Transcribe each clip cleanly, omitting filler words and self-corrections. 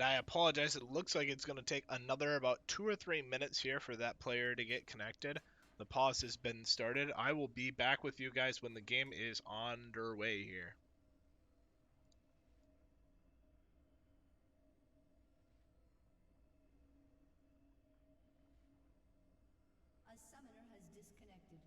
I apologize. It looks like it's going to take another about 2 or 3 minutes here for that player to get connected. The pause has been started. I will be back with you guys when the game is underway here. A summoner has disconnected.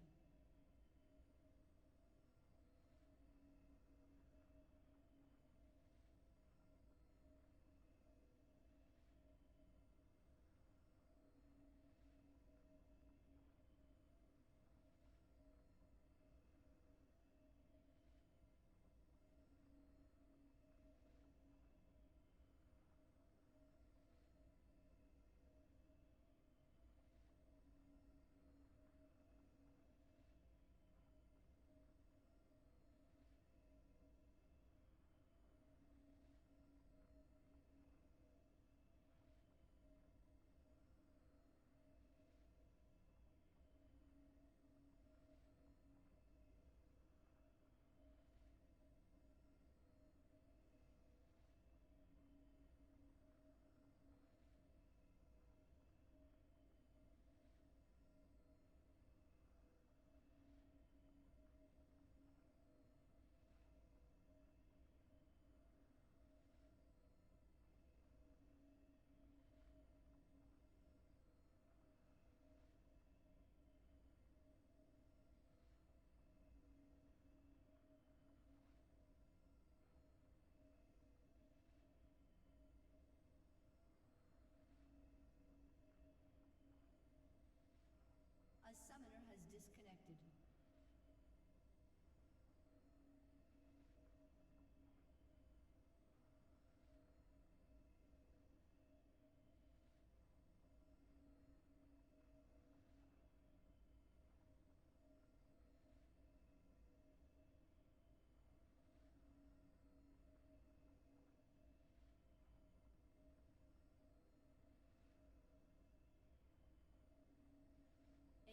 A summoner has disconnected.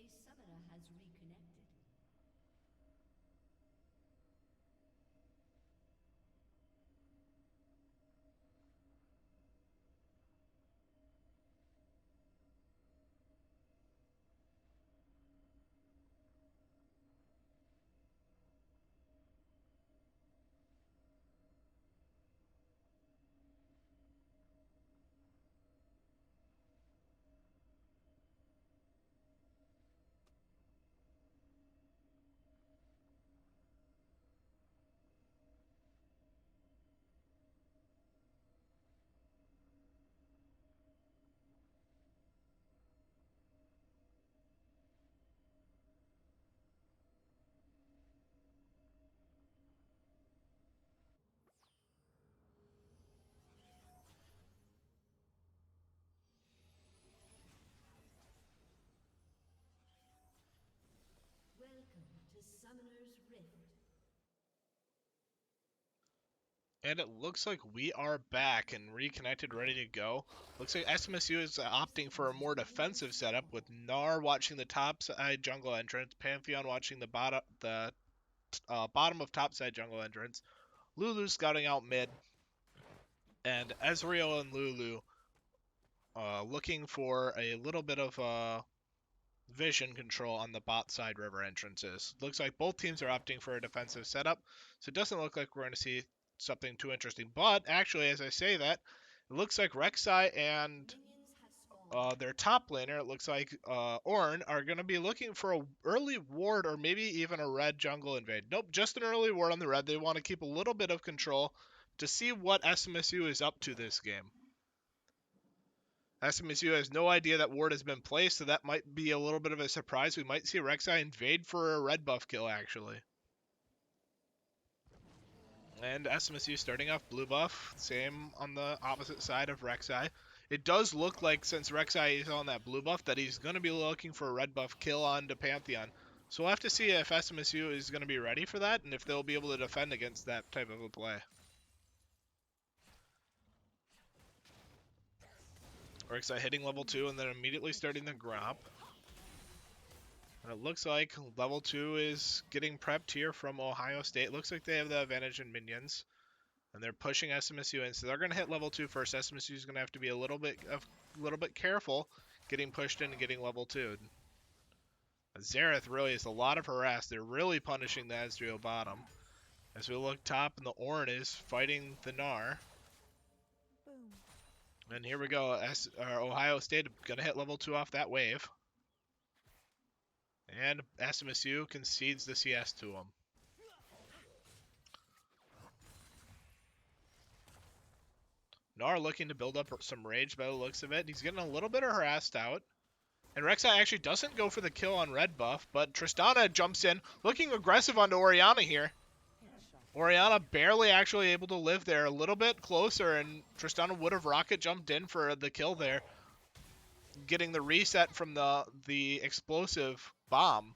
A summoner has reconnected. Welcome to Summoner's Rift. And it looks like we are back and reconnected, ready to go. Looks like SMSU is opting for a more defensive setup with Gnar watching the top side jungle entrance, Pantheon watching the bottom of top side jungle entrance, Lulu scouting out mid, and Ezreal and Lulu looking for a little bit of vision control on the bot side river entrances. Looks like both teams are opting for a defensive setup, so it doesn't look like we're going to see something too interesting. But actually, as I say that, it looks like Rek'Sai and their top laner, it looks like Ornn, are going to be looking for a early ward or maybe even a red jungle invade. Nope, just an early ward on the red. They want to keep a little bit of control to see what SMSU is up to this game. SMSU has no idea that ward has been placed, so that might be a little bit of a surprise. We might see Rek'Sai invade for a red buff kill, actually. And SMSU starting off blue buff, same on the opposite side of Rek'Sai. It does look like, since Rek'Sai is on that blue buff, that he's going to be looking for a red buff kill onto Pantheon. So we'll have to see if SMSU is going to be ready for that, and if they'll be able to defend against that type of a play. Rek'Sai hitting level 2 and then immediately starting the Gromp. And it looks like level 2 is getting prepped here from Ohio State. Looks like they have the advantage in minions. And they're pushing SMSU in, so they're going to hit level 2 first. SMSU is going to have to be a little bit careful getting pushed in and getting level 2. Xerath really is a lot of harass. They're really punishing the Ezreal bottom. As we look top, and the Ornn is fighting the Gnar. And here we go. Ohio State going to hit level 2 off that wave. And SMSU concedes the CS to him. Gnar looking to build up some rage by the looks of it. He's getting a little bit harassed out. And Rek'Sai actually doesn't go for the kill on red buff, but Tristana jumps in, looking aggressive onto Orianna here. Orianna barely actually able to live there, a little bit closer, and Tristana would have rocket jumped in for the kill there, getting the reset from the explosive bomb.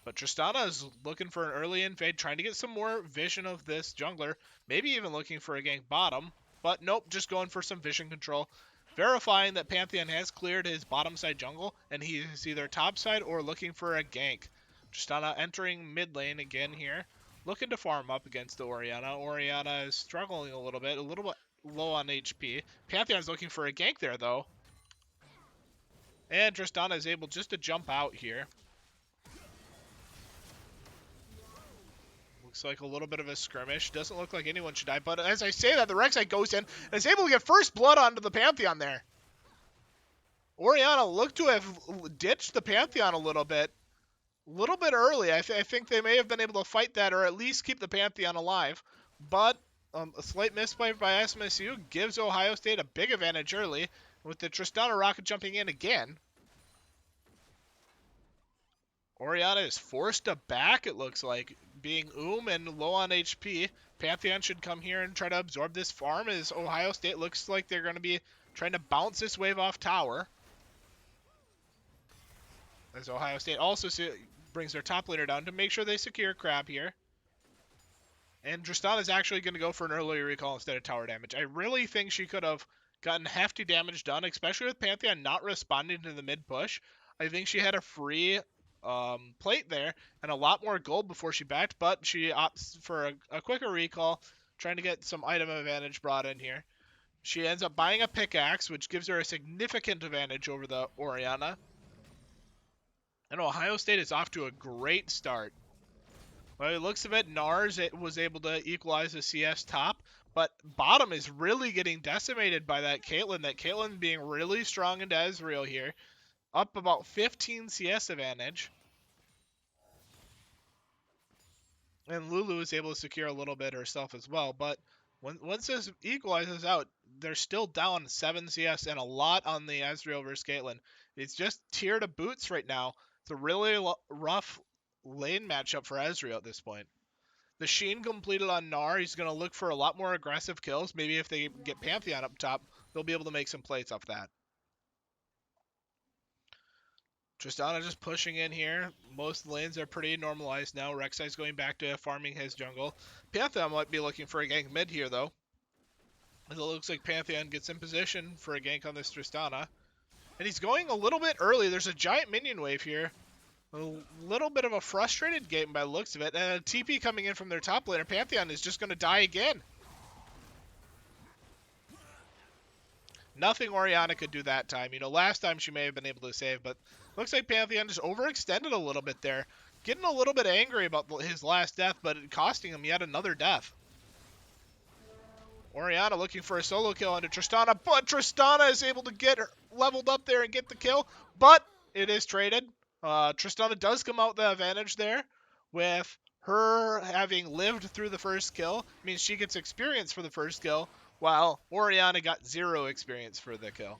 But Tristana is looking for an early invade, trying to get some more vision of this jungler, maybe even looking for a gank bottom, but nope, just going for some vision control. Verifying that Pantheon has cleared his bottom side jungle, and he's either top side or looking for a gank. Tristana entering mid lane again here, looking to farm up against the Orianna. Orianna is struggling a little bit low on HP. Pantheon's looking for a gank there, though. And Tristana is able just to jump out here. Looks like a little bit of a skirmish. Doesn't look like anyone should die. But as I say that, the Rek'Sai goes in and is able to get first blood onto the Pantheon there. Orianna looked to have ditched the Pantheon a little bit early. I think they may have been able to fight that or at least keep the Pantheon alive. But a slight misplay by SMSU gives Ohio State a big advantage early with the Tristana rocket jumping in again. Orianna is forced to back, it looks like, being and low on HP. Pantheon should come here and try to absorb this farm as Ohio State looks like they're going to be trying to bounce this wave off tower. As Ohio State also brings their top laner down to make sure they secure Crab here. And Tristana is actually going to go for an early recall instead of tower damage. I really think she could have gotten hefty damage done, especially with Pantheon not responding to the mid push. I think she had a free plate there and a lot more gold before she backed, but she opts for a quicker recall, trying to get some item advantage brought in here. She ends up buying a pickaxe, which gives her a significant advantage over the Orianna. And Ohio State is off to a great start. By the looks of it, Nars was able to equalize the CS top, but bottom is really getting decimated by that Caitlyn. That Caitlyn being really strong into Ezreal here. Up about 15 CS advantage. And Lulu is able to secure a little bit herself as well. But once this equalizes out, they're still down 7 CS and a lot on the Ezreal versus Caitlyn. It's just tier to boots right now. It's a really rough lane matchup for Ezreal at this point. The Sheen completed on Gnar. He's going to look for a lot more aggressive kills. Maybe if they get Pantheon up top, they'll be able to make some plays off that. Tristana just pushing in here. Most lanes are pretty normalized now. Rek'Sai's going back to farming his jungle. Pantheon might be looking for a gank mid here, though. As it looks like Pantheon gets in position for a gank on this Tristana. And he's going a little bit early. There's a giant minion wave here. A little bit of a frustrated game by the looks of it. And a TP coming in from their top laner. Pantheon is just going to die again. Nothing Orianna could do that time. You know, last time she may have been able to save, but looks like Pantheon just overextended a little bit there. Getting a little bit angry about his last death, but it costing him yet another death. Orianna looking for a solo kill onto Tristana, but Tristana is able to get her leveled up there and get the kill, but it is traded. Tristana does come out the advantage there with her having lived through the first kill. It means she gets experience for the first kill, while Orianna got 0 experience for the kill.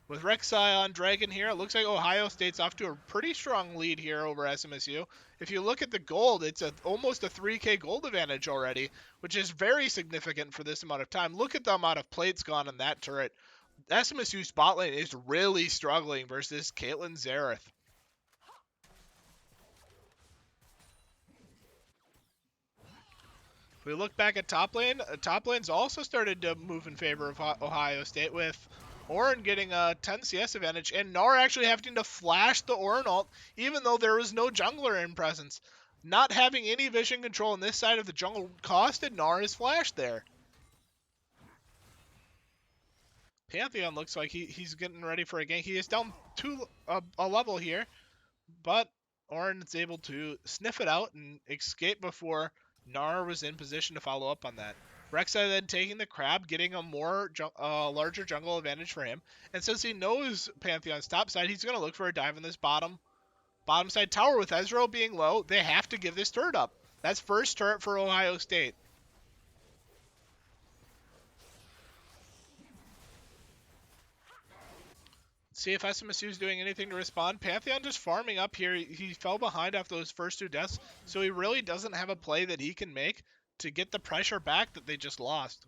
With Rek'Sai on Dragon here, it looks like Ohio State's off to a pretty strong lead here over SMSU. If you look at the gold, it's almost a 3k gold advantage already, which is very significant for this amount of time. Look at the amount of plates gone on that turret. SMSU's bot lane is really struggling versus Caitlyn Xerath. If we look back at top lane's also started to move in favor of Ohio State, with Ornn getting a 10 CS advantage, and Gnar actually having to flash the Ornn ult, even though there was no jungler in presence. Not having any vision control on this side of the jungle costed Gnar his flash there. Pantheon looks like he's getting ready for a gank. He is down a level here, but Orin is able to sniff it out and escape before Gnar was in position to follow up on that. Rek'Sai then taking the crab, getting a larger jungle advantage for him. And since he knows Pantheon's top side, he's going to look for a dive in this bottom side tower. With Ezreal being low, they have to give this turret up. That's first turret for Ohio State. See if SMSU is doing anything to respond. Pantheon just farming up here. He fell behind after those first 2 deaths, so he really doesn't have a play that he can make to get the pressure back that they just lost.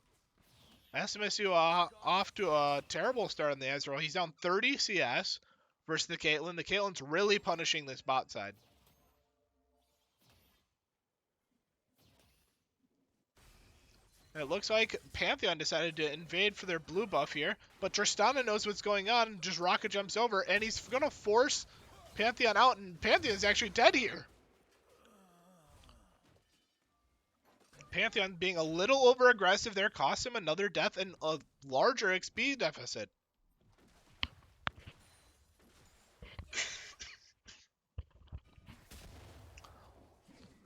SMSU off to a terrible start on the Ezreal. He's down 30 CS versus the Caitlyn. The Caitlyn's really punishing this bot side. And it looks like Pantheon decided to invade for their blue buff here, but Tristana knows what's going on and just rocket jumps over, and he's going to force Pantheon out, and Pantheon's actually dead here. Pantheon being a little over aggressive there cost him another death and a larger XP deficit.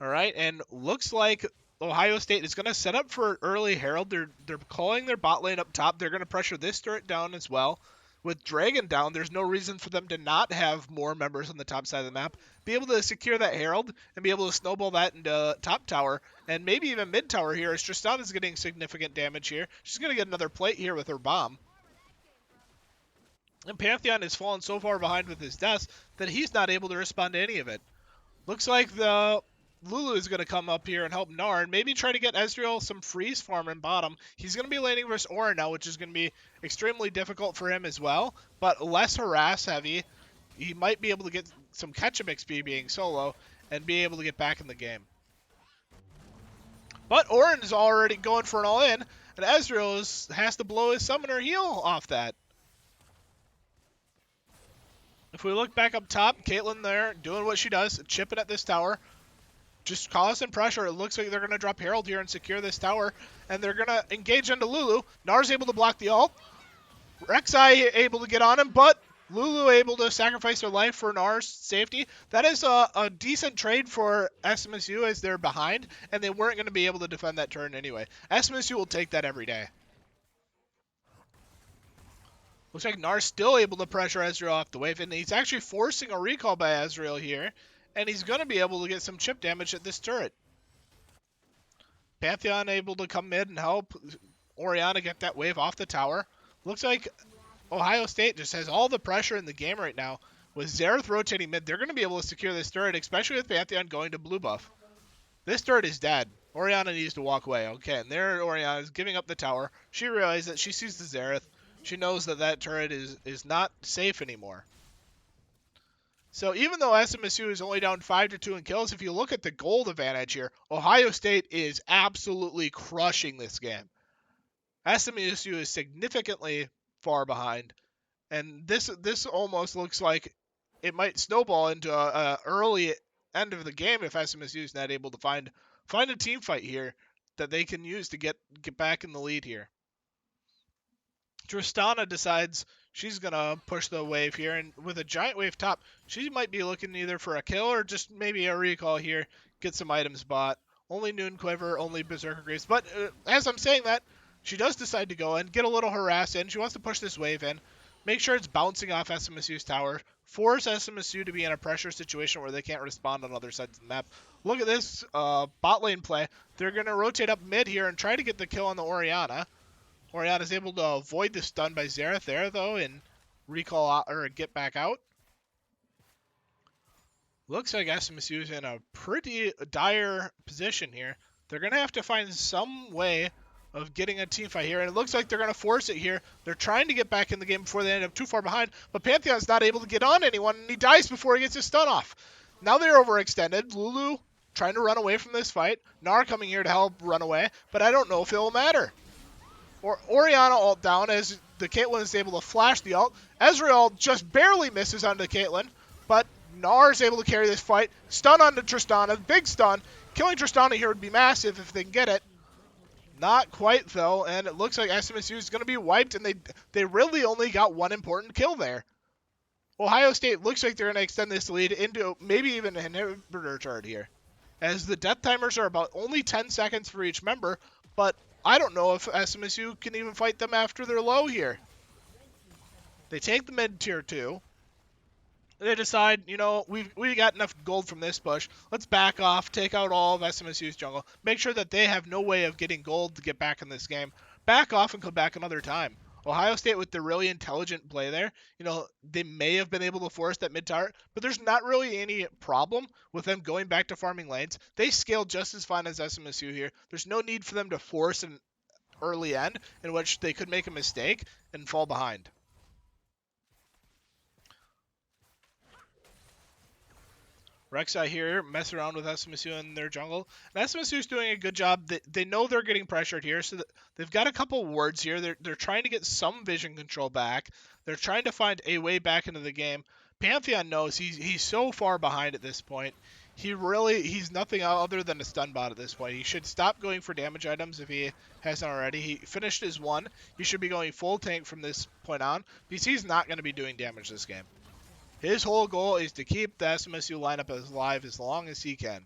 All right, and looks like Ohio State is going to set up for early Herald. They're calling their bot lane up top. They're going to pressure this turret down as well. With Dragon down, there's no reason for them to not have more members on the top side of the map. Be able to secure that Herald and be able to snowball that into top tower and maybe even mid tower here as Tristan is getting significant damage here. She's going to get another plate here with her bomb. And Pantheon has fallen so far behind with his deaths that he's not able to respond to any of it. Looks like the Lulu is going to come up here and help Gnar and maybe try to get Ezreal some freeze farm in bottom. He's going to be laning versus Aura now, which is going to be extremely difficult for him as well, but less harass heavy. He might be able to get some catch-up XP being solo and be able to get back in the game. But Orin is already going for an all-in, and Ezreal has to blow his summoner heal off that. If we look back up top, Caitlyn there doing what she does, chipping at this tower. Just causing pressure. It looks like they're going to drop Herald here and secure this tower. And they're going to engage into Lulu. Gnar's able to block the ult. Rek'Sai able to get on him, but Lulu able to sacrifice her life for Gnar's safety. That is a decent trade for SMSU as they're behind, and they weren't going to be able to defend that turn anyway. SMSU will take that every day. Looks like Gnar's still able to pressure Ezreal off the wave, and he's actually forcing a recall by Ezreal here. And he's going to be able to get some chip damage at this turret. Pantheon able to come mid and help Orianna get that wave off the tower. Looks like Ohio State just has all the pressure in the game right now. With Xerath rotating mid, they're going to be able to secure this turret, especially with Pantheon going to blue buff. This turret is dead. Orianna needs to walk away. Okay, and there Orianna is giving up the tower. She realizes that she sees the Xerath. She knows that that turret is not safe anymore. So even though SMSU is only down 5-2 in kills, if you look at the gold advantage here, Ohio State is absolutely crushing this game. SMSU is significantly far behind, and this almost looks like it might snowball into a early end of the game if SMSU is not able to find a team fight here that they can use to get back in the lead here. Tristana decides she's going to push the wave here, and with a giant wave top, she might be looking either for a kill or just maybe a recall here, get some items bought. Only Noon Quiver, only Berserker Greaves. But as I'm saying that, she does decide to go and get a little harass in. She wants to push this wave in, make sure it's bouncing off SMSU's tower, force SMSU to be in a pressure situation where they can't respond on other sides of the map. Look at this bot lane play. They're going to rotate up mid here and try to get the kill on the Orianna. Orianna is able to avoid the stun by Xerath there, though, and recall out, or get back out. Looks like SMSU is in a pretty dire position here. They're going to have to find some way of getting a team fight here, and it looks like they're going to force it here. They're trying to get back in the game before they end up too far behind, but Pantheon's not able to get on anyone, and he dies before he gets his stun off. Now they're overextended. Lulu trying to run away from this fight. Gnar coming here to help run away, but I don't know if it will matter. Orianna ult down as the Caitlyn is able to flash the ult. Ezreal just barely misses onto Caitlyn, but Gnar is able to carry this fight. Stun onto Tristana, big stun. Killing Tristana here would be massive if they can get it. Not quite, though, and it looks like SMSU is going to be wiped, and they really only got one important kill there. Ohio State looks like they're going to extend this lead into maybe even an inhibitor chart here, as the death timers are about only 10 seconds for each member, but I don't know if SMSU can even fight them after they're low here. They take the mid tier 2. They decide, we got enough gold from this push. Let's back off, take out all of SMSU's jungle, make sure that they have no way of getting gold to get back in this game. Back off and come back another time. Ohio State with the really intelligent play there, they may have been able to force that mid tower, but there's not really any problem with them going back to farming lanes. They scale just as fine as SMSU here. There's no need for them to force an early end in which they could make a mistake and fall behind. Rek'Sai here mess around with SMSU in their jungle. And SMSU is doing a good job. They know they're getting pressured here, so they've got a couple wards here. They're trying to get some vision control back. They're trying to find a way back into the game. Pantheon knows he's so far behind at this point. He's nothing other than a stun bot at this point. He should stop going for damage items if he hasn't already. He finished his one. He should be going full tank from this point on because he's not going to be doing damage this game. His whole goal is to keep the SMSU lineup alive as long as he can.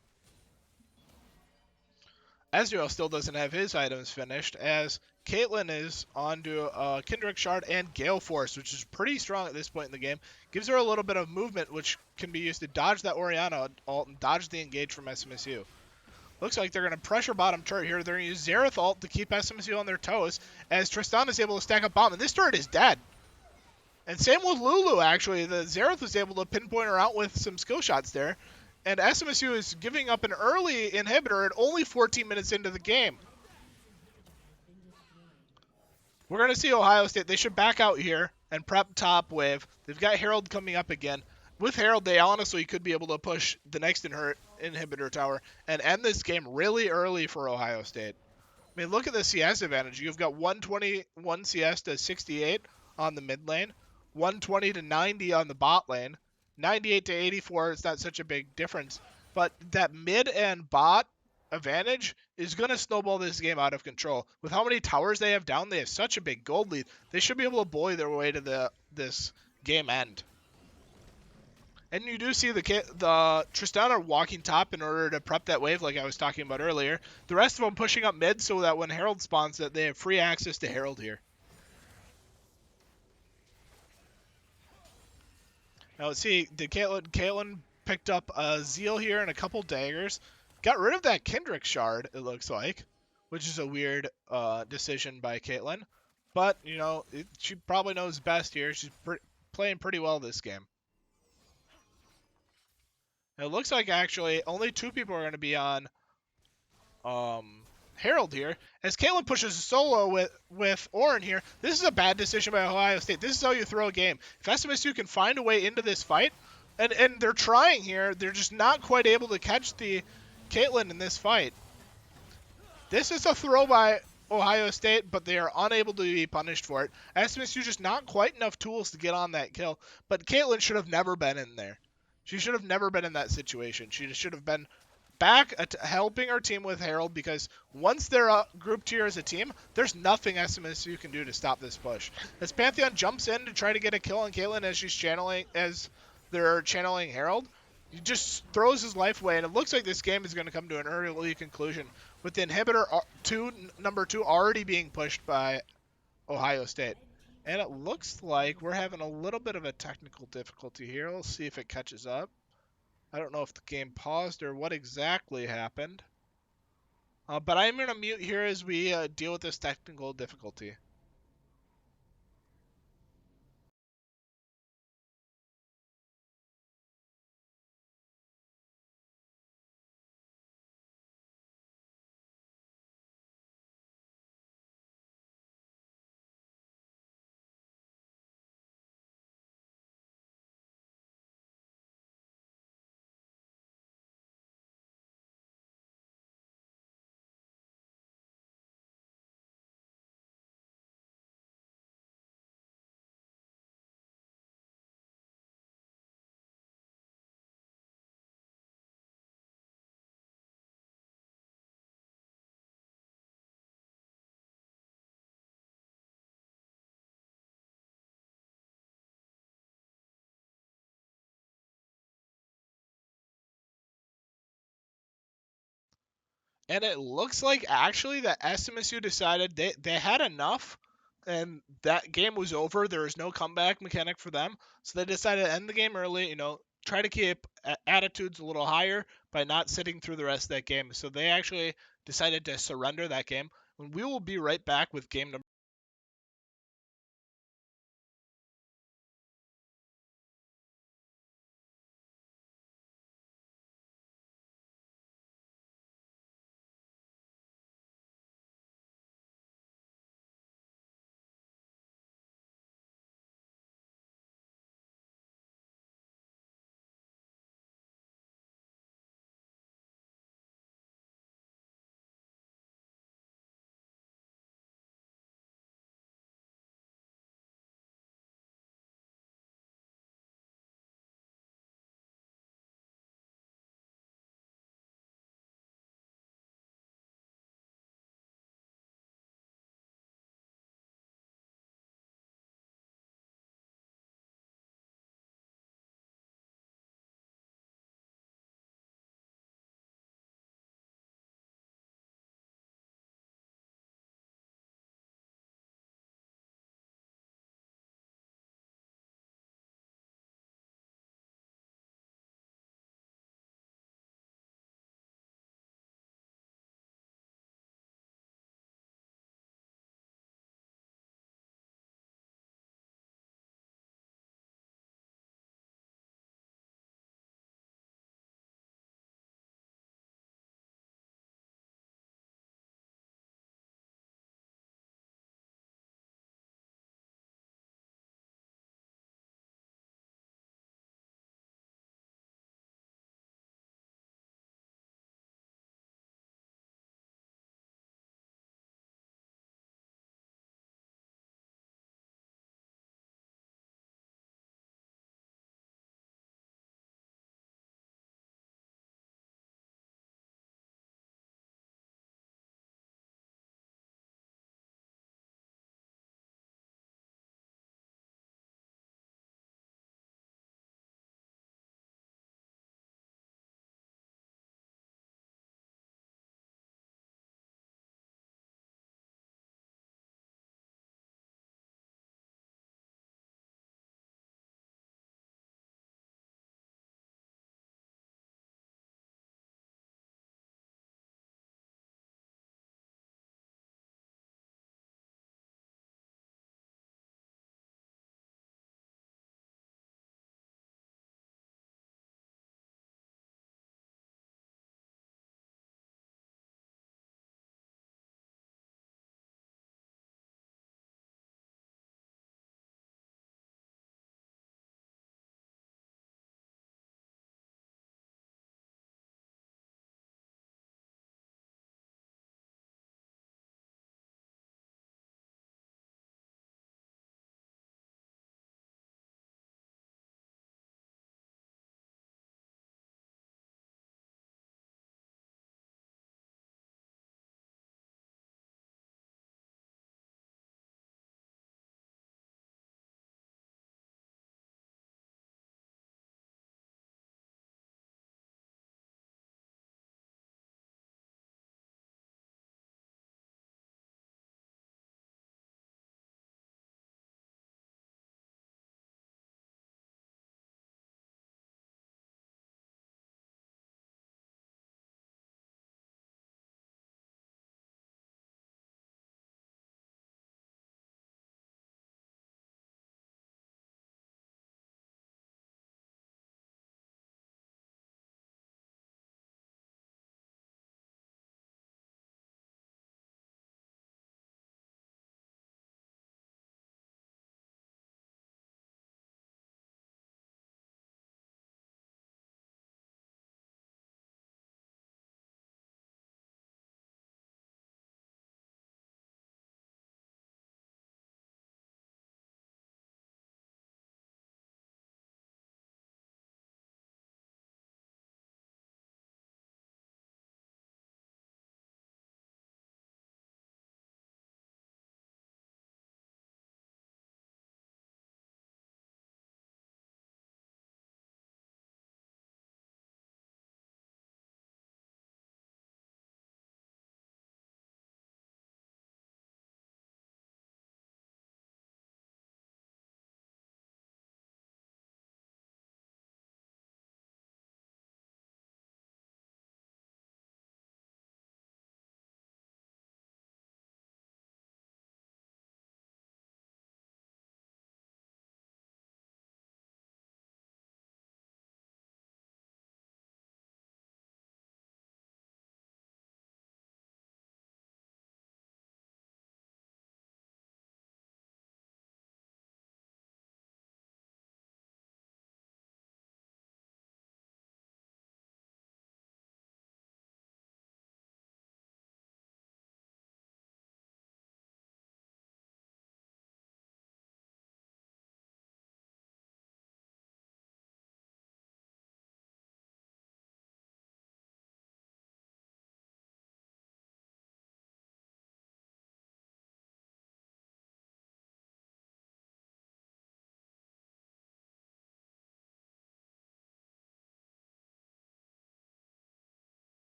Ezreal still doesn't have his items finished, as Caitlyn is onto Kindred Shard and Gale Force, which is pretty strong at this point in the game. Gives her a little bit of movement, which can be used to dodge that Orianna ult and dodge the engage from SMSU. Looks like they're going to pressure bottom turret here. They're going to use Xerath ult to keep SMSU on their toes, as Tristan is able to stack up bomb, and this turret is dead. And same with Lulu, actually. The Xerath was able to pinpoint her out with some skill shots there. And SMSU is giving up an early inhibitor at only 14 minutes into the game. We're going to see Ohio State. They should back out here and prep top wave. They've got Herald coming up again. With Herald, they honestly could be able to push the next inhibitor tower and end this game really early for Ohio State. I mean, look at the CS advantage. You've got 121 CS to 68 on the mid lane. 120 to 90 on the bot lane, 98 to 84. It's not such a big difference, but that mid and bot advantage is going to snowball this game out of control. With how many towers they have down, they have such a big gold lead. They should be able to bully their way to this game end. And you do see the Tristana walking top in order to prep that wave like I was talking about earlier. The rest of them pushing up mid so that when Herald spawns that they have free access to Herald here. Now let's see, did Caitlyn picked up a Zeal here and a couple daggers. Got rid of that Kendrick shard, it looks like, which is a weird decision by Caitlyn. But, she probably knows best here. She's playing pretty well this game. It looks like actually only 2 people are going to be on Herald here, as Caitlyn pushes solo with Orin here. This is a bad decision by Ohio State. This is how you throw a game. If SMSU can find a way into this fight, and they're trying here, they're just not quite able to catch the Caitlyn in this fight. This is a throw by Ohio State, but they are unable to be punished for it. SMSU just not quite enough tools to get on that kill, but Caitlyn should have never been in there. She should have never been in that situation. She should have been back at helping our team with Herald, because once they're grouped here as a team, there's nothing SMSU can do to stop this push. As Pantheon jumps in to try to get a kill on Caitlyn as they're channeling Herald, he just throws his life away, and it looks like this game is going to come to an early conclusion with the inhibitor number 2 already being pushed by Ohio State. And it looks like we're having a little bit of a technical difficulty here. We'll see if it catches up. I don't know if the game paused or what exactly happened. But I'm going to mute here as we deal with this technical difficulty. And it looks like actually that SMSU decided they had enough and that game was over. There was no comeback mechanic for them. So they decided to end the game early, try to keep attitudes a little higher by not sitting through the rest of that game. So they actually decided to surrender that game. And we will be right back with game number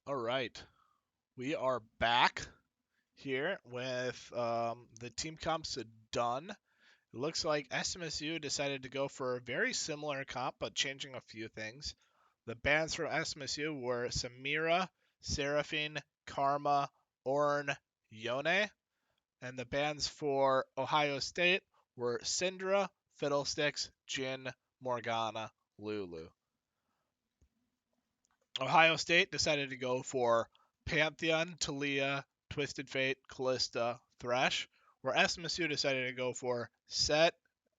All right, we are back here with the team comps done. It looks like SMSU decided to go for a very similar comp, but changing a few things. The bans from SMSU were Samira, Seraphine, Karma, Orn, Yone. And the bans for Ohio State were Syndra, Fiddlesticks, Jin, Morgana, Lulu. Ohio State decided to go for Pantheon, Talia, Twisted Fate, Callista, Thresh, where SMSU decided to go for Set,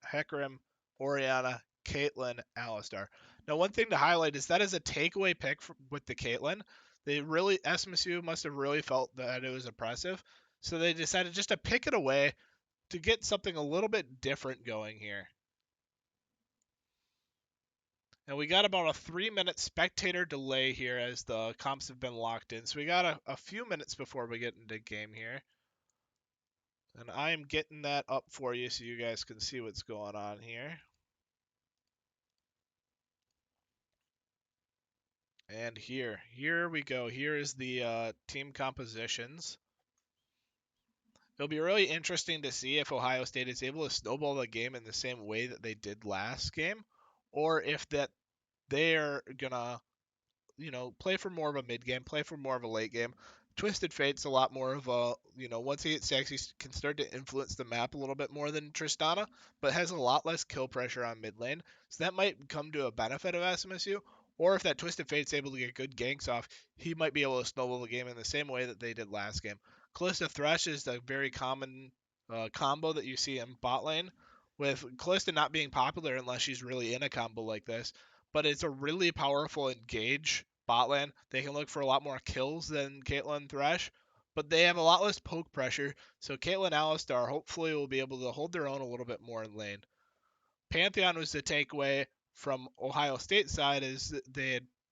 Hecarim, Oriana, Caitlyn, Alistar. Now, one thing to highlight is that is a takeaway pick with the Caitlyn. SMSU must have really felt that it was impressive, so they decided just to pick it away to get something a little bit different going here. And we got about a 3-minute spectator delay here as the comps have been locked in. So we got a few minutes before we get into game here. And I am getting that up for you so you guys can see what's going on here. And here we go. Here is the team compositions. It'll be really interesting to see if Ohio State is able to snowball the game in the same way that they did last game, or if that they're gonna play for more of a mid game, play for more of a late game. Twisted Fate's a lot more of a, once he gets stacks, he can start to influence the map a little bit more than Tristana, but has a lot less kill pressure on mid lane. So that might come to a benefit of SMSU. Or if that Twisted Fate's able to get good ganks off, he might be able to snowball the game in the same way that they did last game. Callista Thresh is a very common combo that you see in bot lane, with Callista not being popular unless she's really in a combo like this, but it's a really powerful engage bot lane. They can look for a lot more kills than Caitlyn Thresh, but they have a lot less poke pressure, so Caitlyn Alistar hopefully will be able to hold their own a little bit more in lane. Pantheon was the takeaway from Ohio State side, is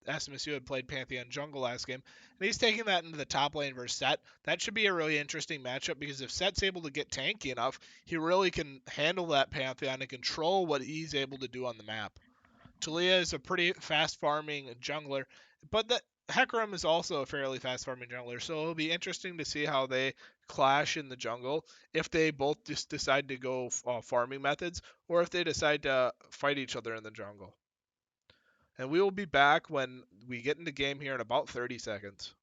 SMSU had played Pantheon jungle last game, and he's taking that into the top lane versus Set. That should be a really interesting matchup because if Set's able to get tanky enough, he really can handle that Pantheon and control what he's able to do on the map. Talia is a pretty fast farming jungler, but the Hecarim is also a fairly fast farming jungler, so it'll be interesting to see how they clash in the jungle, if they both just decide to go farming methods, or if they decide to fight each other in the jungle. And we will be back when we get into game here in about 30 seconds.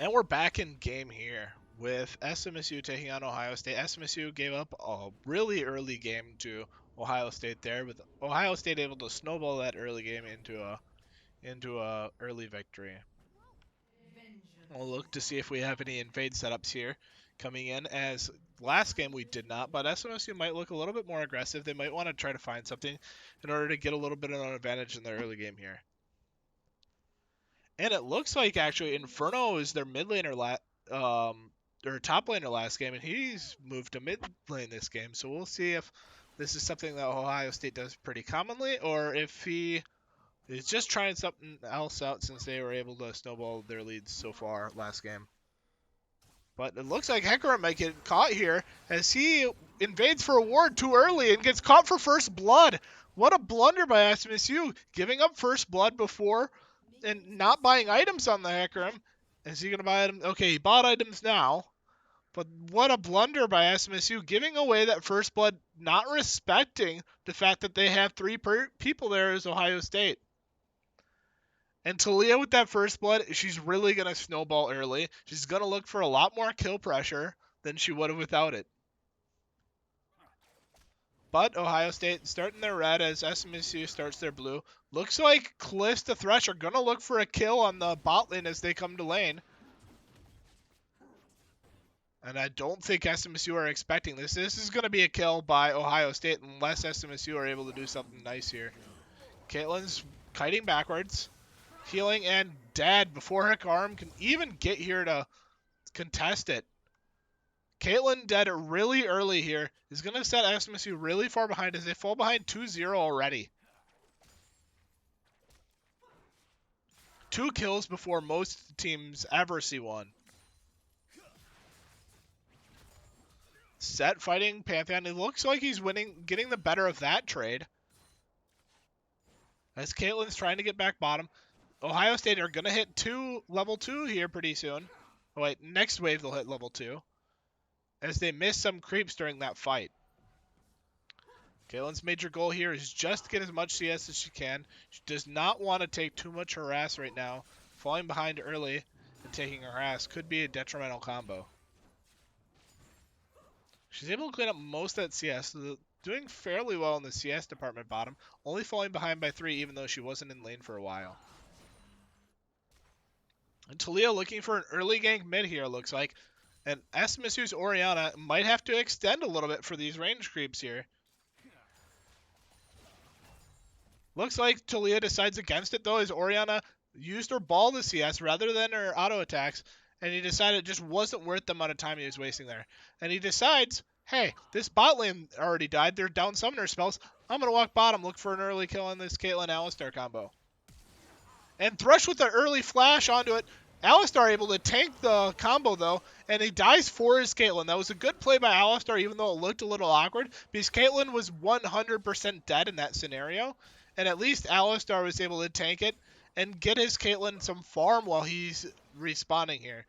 And we're back in game here with SMSU taking on Ohio State. SMSU gave up a really early game to Ohio State there, with Ohio State able to snowball that early game into a early victory. We'll look to see if we have any invade setups here coming in, as last game we did not, but SMSU might look a little bit more aggressive. They might want to try to find something in order to get a little bit of an advantage in their early game here. And it looks like actually Inferno is their mid laner or top laner last game, and he's moved to mid lane this game. So we'll see if this is something that Ohio State does pretty commonly, or if he is just trying something else out since they were able to snowball their leads so far last game. But it looks like Hecarim might get caught here as he invades for a ward too early and gets caught for first blood. What a blunder by SMSU, giving up first blood before and not buying items on the Hecarim. Is he going to buy items? Okay, he bought items now. But what a blunder by SMSU, giving away that first blood, not respecting the fact that they have three people there as Ohio State. And Talia with that first blood, she's really going to snowball early. She's going to look for a lot more kill pressure than she would have without it. But Ohio State starting their red as SMSU starts their blue. Looks like Callista Thresh are going to look for a kill on the bot lane as they come to lane. And I don't think SMSU are expecting this. This is going to be a kill by Ohio State unless SMSU are able to do something nice here. Caitlin's kiting backwards, healing, and dead before her arm can even get here to contest it. Caitlin dead really early here is going to set SMSU really far behind as they fall behind 2-0 already. 2 kills before most teams ever see one. Set fighting Pantheon. It looks like he's winning, getting the better of that trade. As Caitlin's trying to get back bottom. Ohio State are going to hit level 2 here pretty soon. Oh wait, next wave they'll hit level 2. As they miss some creeps during that fight. Caitlin's major goal here is just to get as much CS as she can. She does not want to take too much harass right now. Falling behind early and taking harass could be a detrimental combo. She's able to clean up most of that CS, so doing fairly well in the CS department bottom, only falling behind by 3 even though she wasn't in lane for a while. And Talia looking for an early gank mid here, looks like. And SMSU's Orianna might have to extend a little bit for these range creeps here. Looks like Talia decides against it, though, as Orianna used her ball to CS rather than her auto attacks, and he decided it just wasn't worth the amount of time he was wasting there. And he decides, hey, this bot lane already died. They're down summoner spells. I'm going to walk bottom, look for an early kill on this Caitlyn Alistar combo. And Thresh with the early flash onto it. Alistar able to tank the combo, though, and he dies for his Caitlyn. That was a good play by Alistar, even though it looked a little awkward, because Caitlyn was 100% dead in that scenario. And at least Alistar was able to tank it and get his Caitlyn some farm while he's respawning here.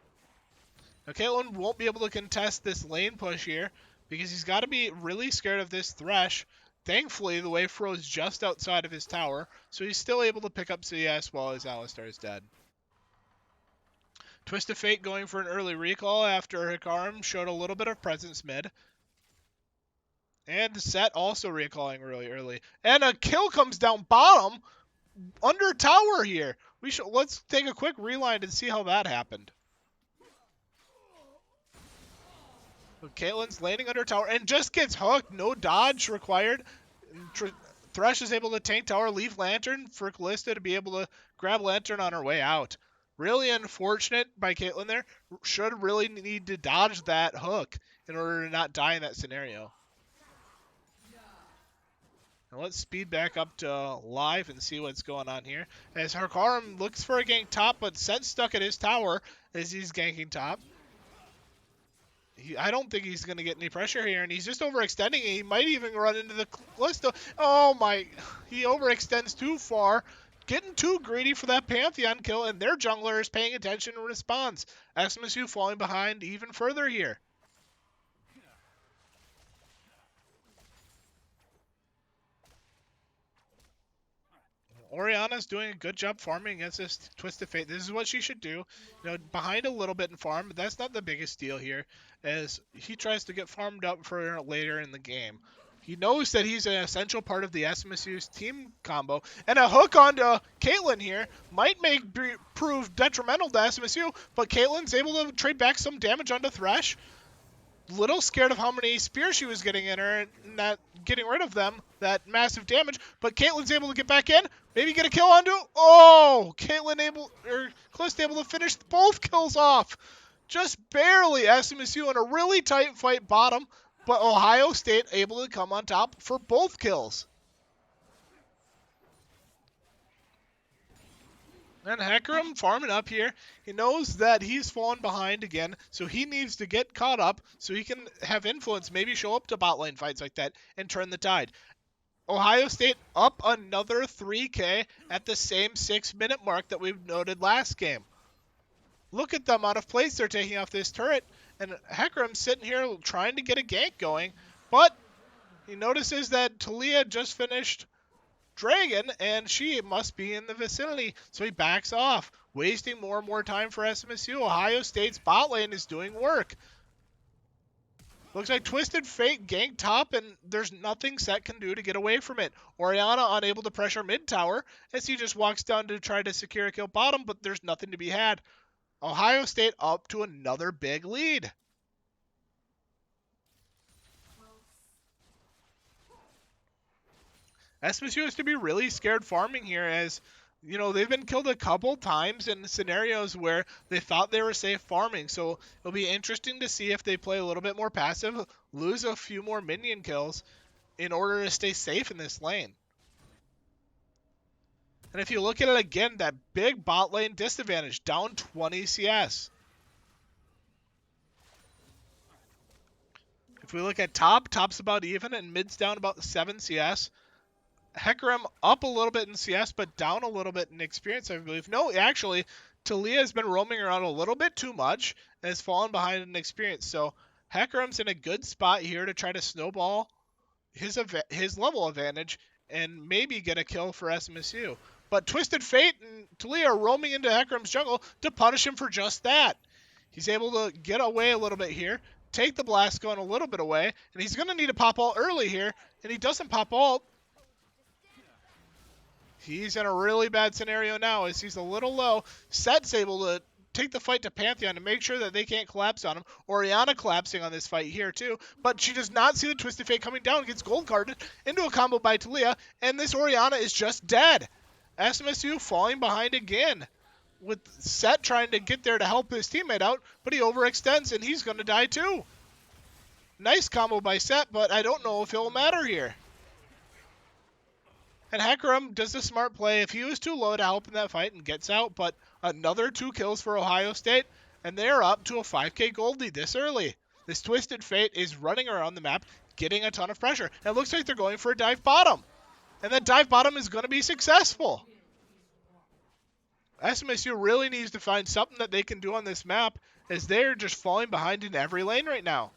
Now, Caitlyn won't be able to contest this lane push here because he's got to be really scared of this Thresh. Thankfully, the wave froze just outside of his tower, so he's still able to pick up CS while his Alistar is dead. Twist of Fate going for an early recall after Hikarum showed a little bit of presence mid. And Set also recalling really early. And a kill comes down bottom under tower here. Let's take a quick rewind and see how that happened. Caitlin's landing under tower and just gets hooked. No dodge required. Thresh is able to tank tower, leave Lantern for Callista to be able to grab Lantern on her way out. Really unfortunate by Caitlyn there. Should really need to dodge that hook in order to not die in that scenario. Now let's speed back up to live and see what's going on here. As Hikarum looks for a gank top, but Set's stuck at his tower as he's ganking top. I don't think he's going to get any pressure here, and he's just overextending. He might even run into the Callista. Oh my, he overextends too far. Getting too greedy for that Pantheon kill, and their jungler is paying attention and responds. SMSU falling behind even further here. Orianna's doing a good job farming against this Twist of Fate. This is what she should do. You know, behind a little bit in farm, but that's not the biggest deal here, as he tries to get farmed up for later in the game. He knows that he's an essential part of the SMSU's team combo, and a hook onto Caitlyn here might prove detrimental to SMSU, but Caitlyn's able to trade back some damage onto Thresh. Little scared of how many spears she was getting in her and not getting rid of them, that massive damage, but Caitlyn's able to get back in, maybe get a kill onto. Oh, Callista able to finish both kills off. Just barely. SMSU in a really tight fight bottom, but Ohio State able to come on top for both kills. And Hikarum farming up here. He knows that he's fallen behind again, so he needs to get caught up so he can have influence, maybe show up to bot lane fights like that and turn the tide. Ohio State up another 3K at the same 6-minute mark that we noted last game. Look at the amount of plates they're taking off this turret. And Hecarim's sitting here trying to get a gank going. But he notices that Talia just finished Dragon, and she must be in the vicinity. So he backs off, wasting more and more time for SMSU. Ohio State's bot lane is doing work. Looks like Twisted Fate ganked top, and there's nothing Set can do to get away from it. Orianna unable to pressure mid tower as he just walks down to try to secure a kill bottom, but there's nothing to be had. Ohio State up to another big lead. SMSU has to be really scared farming here as, you know, they've been killed a couple times in scenarios where they thought they were safe farming. So it'll be interesting to see if they play a little bit more passive, lose a few more minion kills in order to stay safe in this lane. And if you look at it again, that big bot lane disadvantage, down 20 CS. If we look at top's about even, and mid's down about 7 CS. Hecarim up a little bit in CS, but down a little bit in experience, I believe. No, actually, Talia has been roaming around a little bit too much and has fallen behind in experience. So Hecarim's in a good spot here to try to snowball his level advantage and maybe get a kill for SMSU. But Twisted Fate and Talia are roaming into Hecarim's jungle to punish him for just that. He's able to get away a little bit here, take the blast going a little bit away, and he's going to need to pop ult early here, and he doesn't pop ult. He's in a really bad scenario now as he's a little low. Set's able to take the fight to Pantheon to make sure that they can't collapse on him. Orianna collapsing on this fight here too, but she does not see the Twisted Fate coming down, gets gold carded into a combo by Talia, and this Orianna is just dead. SMSU falling behind again, with Set trying to get there to help his teammate out, but he overextends and he's going to die too. Nice combo by Set, but I don't know if it'll matter here. And Hecarim does the smart play. If he was too low to help in that fight and gets out, but another 2 kills for Ohio State, and they're up to a 5k gold lead this early. This Twisted Fate is running around the map, getting a ton of pressure. And it looks like they're going for a dive bottom. And that dive bottom is going to be successful. SMSU really needs to find something that they can do on this map, as they're just falling behind in every lane right now.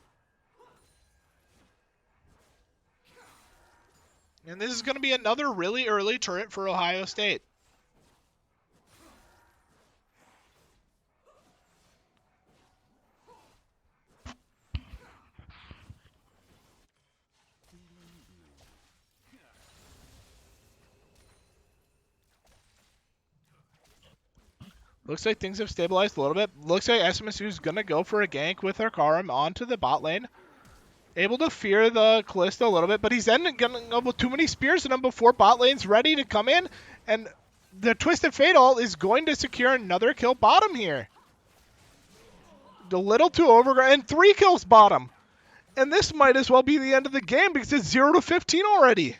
And this is going to be another really early turret for Ohio State. Looks like things have stabilized a little bit. Looks like SMSU is going to go for a gank with Hecarim onto the bot lane. Able to fear the Kalista a little bit, but he's then going to go with too many spears in him before bot lane's ready to come in. And the Twisted Fatal is going to secure another kill bottom here. A little too overgrown, and 3 kills bottom. And this might as well be the end of the game because it's 0 to 15 already.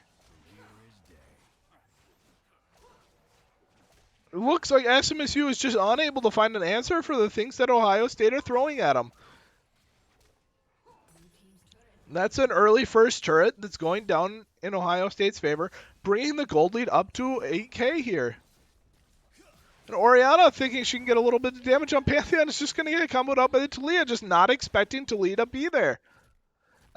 It looks like SMSU is just unable to find an answer for the things that Ohio State are throwing at them. That's an early first turret that's going down in Ohio State's favor, bringing the gold lead up to 8k here. And Orianna, thinking she can get a little bit of damage on Pantheon, is just going to get comboed up by the Talia, just not expecting Talia to be there.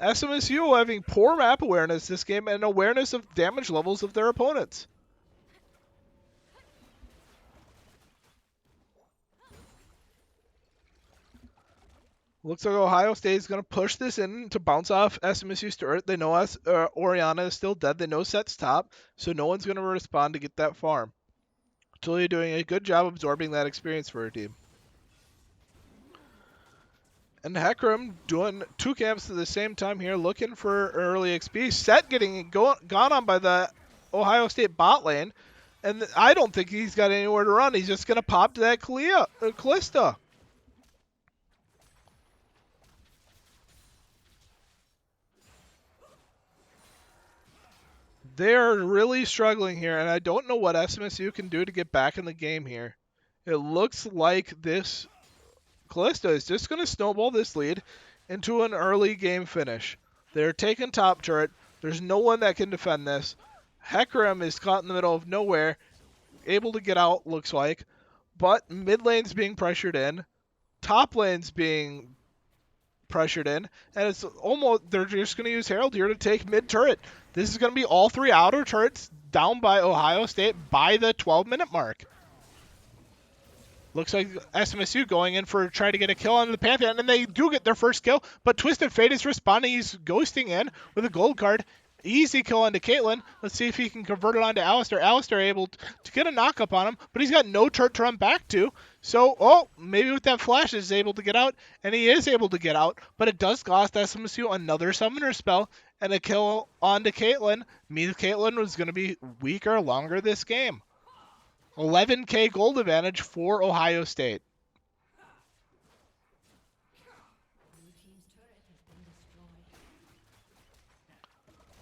SMSU having poor map awareness this game and awareness of damage levels of their opponents. Looks like Ohio State is going to push this in to bounce off SMSU's turret. They know Orianna is still dead. They know Set's top, so no one's going to respond to get that farm. Talia doing a good job absorbing that experience for her team. And Hecarim doing 2 camps at the same time here, looking for early XP. Set getting gone on by the Ohio State bot lane, and I don't think he's got anywhere to run. He's just going to pop to that Kalista. They're really struggling here, and I don't know what SMSU can do to get back in the game here. It looks like this Kalista is just going to snowball this lead into an early game finish. They're taking top turret. There's no one that can defend this. Hecarim is caught in the middle of nowhere, able to get out, looks like. but mid lane's being pressured in, top lane's being pressured in, and it's almost they're just going to use Herald here to take mid turret. This is going to be all three outer turrets down by Ohio State by the 12-minute mark. Looks like SMSU going in for try to get a kill on the Pantheon, and they do get their first kill, but Twisted Fate is responding. He's ghosting in with a gold card. Easy kill onto Caitlyn. Let's see if he can convert it onto Alistair. Alistair able to get a knock up on him, but he's got no turret to run back to. So, maybe with that flash is able to get out, and he is able to get out, but it does cost SMSU another summoner spell and a kill onto Caitlyn. Means Caitlyn was going to be weaker longer this game. 11k gold advantage for Ohio State. Blue team's turret has been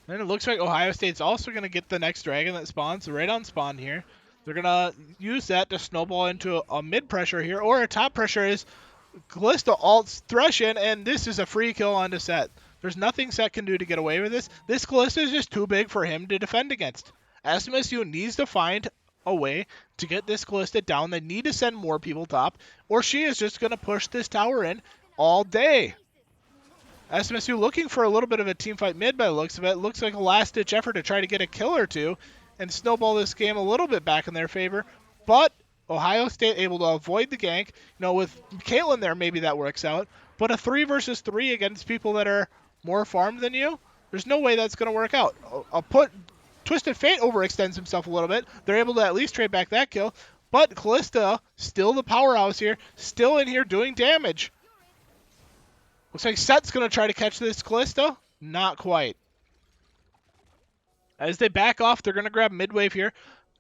destroyed. And it looks like Ohio State's also going to get the next dragon that spawns right on spawn here. They're going to use that to snowball into a mid pressure here, or a top pressure is Callista alts Thresh in, and this is a free kill onto Set. There's nothing Set can do to get away with this. This Callista is just too big for him to defend against. SMSU needs to find a way to get this Callista down. They need to send more people top, or she is just going to push this tower in all day. SMSU looking for a little bit of a team fight mid by the looks of it. Looks like a last-ditch effort to try to get a kill or two and snowball this game a little bit back in their favor. But Ohio State able to avoid the gank. With Caitlyn there, maybe that works out. But a 3 versus 3 against people that are more farmed than you, there's no way that's going to work out. Twisted Fate overextends himself a little bit. They're able to at least trade back that kill. But Callista, still the powerhouse here, still in here doing damage. Looks like Set's going to try to catch this Callista. Not quite. As they back off, they're going to grab mid-wave here.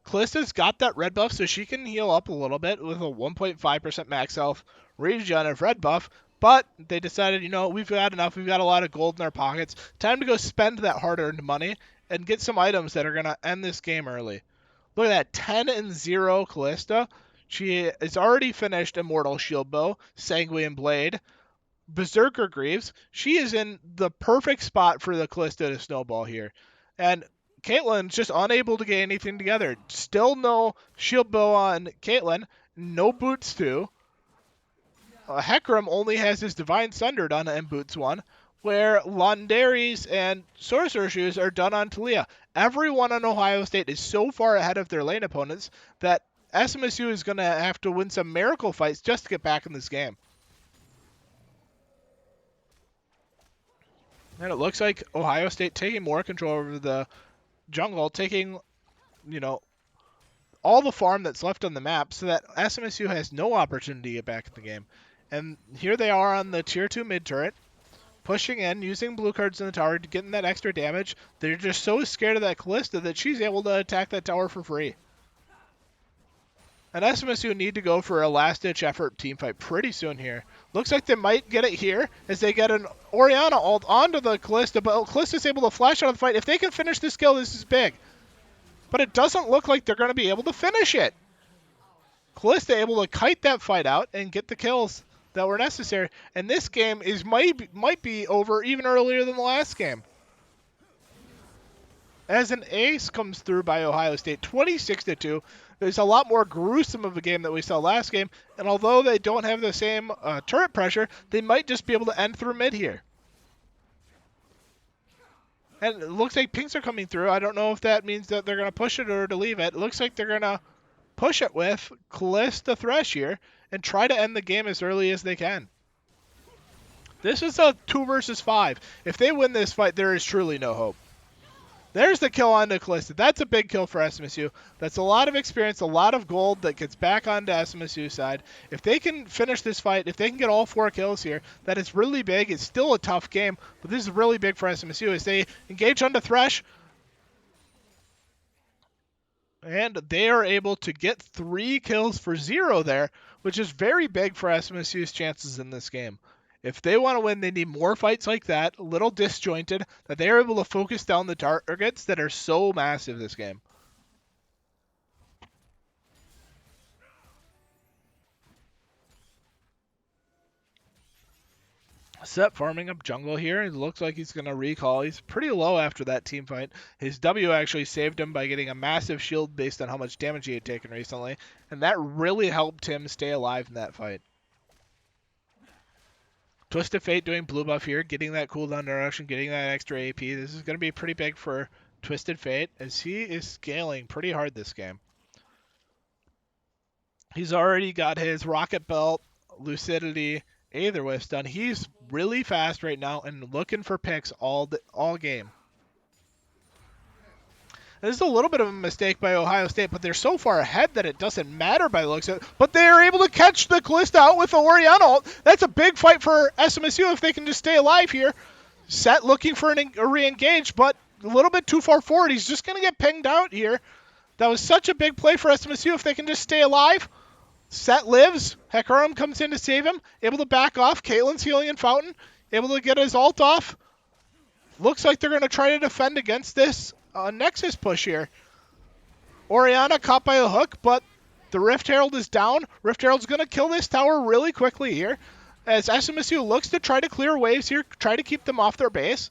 Callista's got that red buff, so she can heal up a little bit with a 1.5% max health regen of red buff. But they decided, we've got enough. We've got a lot of gold in our pockets. Time to go spend that hard-earned money and get some items that are going to end this game early. Look at that, 10-0 Callista. She is already finished Immortal Shield Bow, Sanguine Blade, Berserker Greaves. She is in the perfect spot for the Callista to snowball here. And Caitlyn's just unable to get anything together. Still no Shield Bow on Caitlyn. No boots too. Hecarim only has his Divine Sunder done and boots one, where Londaries and Sorcerer Shoes are done on Talia. Everyone on Ohio State is so far ahead of their lane opponents that SMSU is going to have to win some miracle fights just to get back in this game. And it looks like Ohio State taking more control over the jungle, taking, all the farm that's left on the map so that SMSU has no opportunity to get back in the game. And here they are on the tier 2 mid turret, pushing in, using blue cards in the tower to get in that extra damage. They're just so scared of that Callista that she's able to attack that tower for free. And SMSU need to go for a last-ditch effort team fight pretty soon here. Looks like they might get it here as they get an Orianna ult onto the Callista, but Callista's able to flash out of the fight. If they can finish this kill, this is big. But it doesn't look like they're going to be able to finish it. Callista able to kite that fight out and get the kills that were necessary. And this game might be over even earlier than the last game. As an ace comes through by Ohio State, 26-2. There's a lot more gruesome of a game that we saw last game, and although they don't have the same turret pressure, they might just be able to end through mid here. And it looks like pinks are coming through. I don't know if that means that they're going to push it or to leave it. It looks like they're going to push it with Callista Thresh here and try to end the game as early as they can. This is a 2 versus 5. If they win this fight, there is truly no hope. There's the kill onto Callista. That's a big kill for SMSU. That's a lot of experience, a lot of gold that gets back onto SMSU's side. If they can finish this fight, if they can get all 4 kills here, that is really big. It's still a tough game, but this is really big for SMSU as they engage onto Thresh. And they are able to get 3 kills for 0 there, which is very big for SMSU's chances in this game. If they want to win, they need more fights like that, a little disjointed, that they are able to focus down the targets that are so massive this game. Set farming up jungle here. It looks like he's going to recall. He's pretty low after that team fight. His W actually saved him by getting a massive shield based on how much damage he had taken recently, and that really helped him stay alive in that fight. Twisted Fate doing blue buff here, getting that cooldown reduction, getting that extra AP. This is going to be pretty big for Twisted Fate as he is scaling pretty hard this game. He's already got his Rocket Belt, Lucidity, Aether Wisp done. He's really fast right now and looking for picks all game. This is a little bit of a mistake by Ohio State, but they're so far ahead that it doesn't matter by the looks of it. But they are able to catch the Callista out with the Oriana ult. That's a big fight for SMSU if they can just stay alive here. Set looking for a re-engage, but a little bit too far forward. He's just going to get pinged out here. That was such a big play for SMSU if they can just stay alive. Set lives. Hecarim comes in to save him. Able to back off. Caitlyn's healing in Fountain. Able to get his ult off. Looks like they're going to try to defend against this Nexus push here. Oriana caught by a hook, but the Rift Herald is down. Rift Herald's going to kill this tower really quickly here as SMSU looks to try to clear waves here, try to keep them off their base.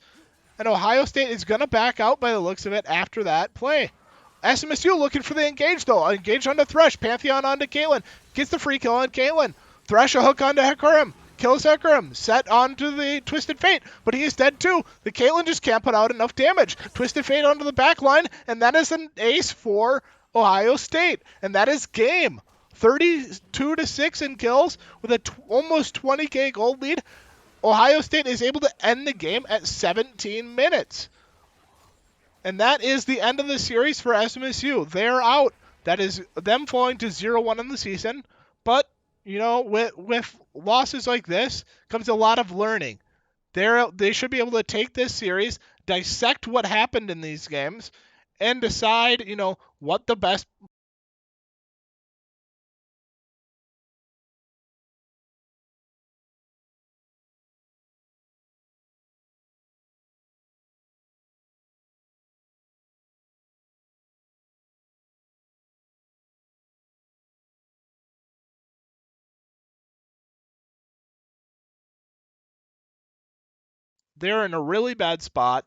And Ohio State is going to back out by the looks of it after that play. SMSU looking for the engage, though. Engage onto Thresh. Pantheon onto Caitlyn. Gets the free kill on Caitlyn. Thresh a hook onto Hecarim. Kills Hecarim. Set onto the Twisted Fate, but he is dead too. The Caitlyn just can't put out enough damage. Twisted Fate onto the back line, and that is an ace for Ohio State. And that is game. 32-6 in kills with a almost 20k gold lead. Ohio State is able to end the game at 17 minutes. And that is the end of the series for SMSU. They're out. That is them falling to 0-1 in the season. But, you know, with losses like this comes a lot of learning. They should be able to take this series, dissect what happened in these games, and decide, you know, what the best they're in a really bad spot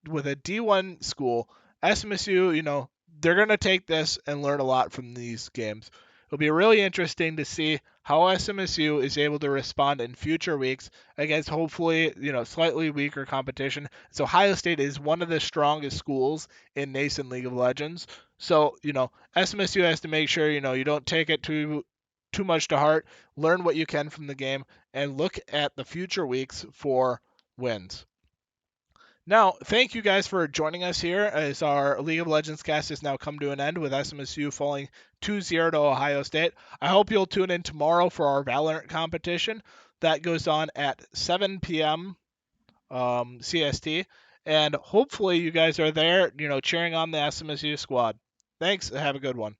with a D1 school. SMSU, you know, they're going to take this and learn a lot from these games. It'll be really interesting to see how SMSU is able to respond in future weeks against hopefully, you know, slightly weaker competition. So Ohio State is one of the strongest schools in nascent League of Legends. So, you know, SMSU has to make sure, you know, you don't take it too much to heart. Learn what you can from the game and look at the future weeks for wins. Now, thank you guys for joining us here as our League of Legends cast has now come to an end with SMSU falling 2-0 to Ohio State. I hope you'll tune in tomorrow for our Valorant competition. That goes on at 7 p.m. CST. And hopefully you guys are there, you know, cheering on the SMSU squad. Thanks. Have a good one.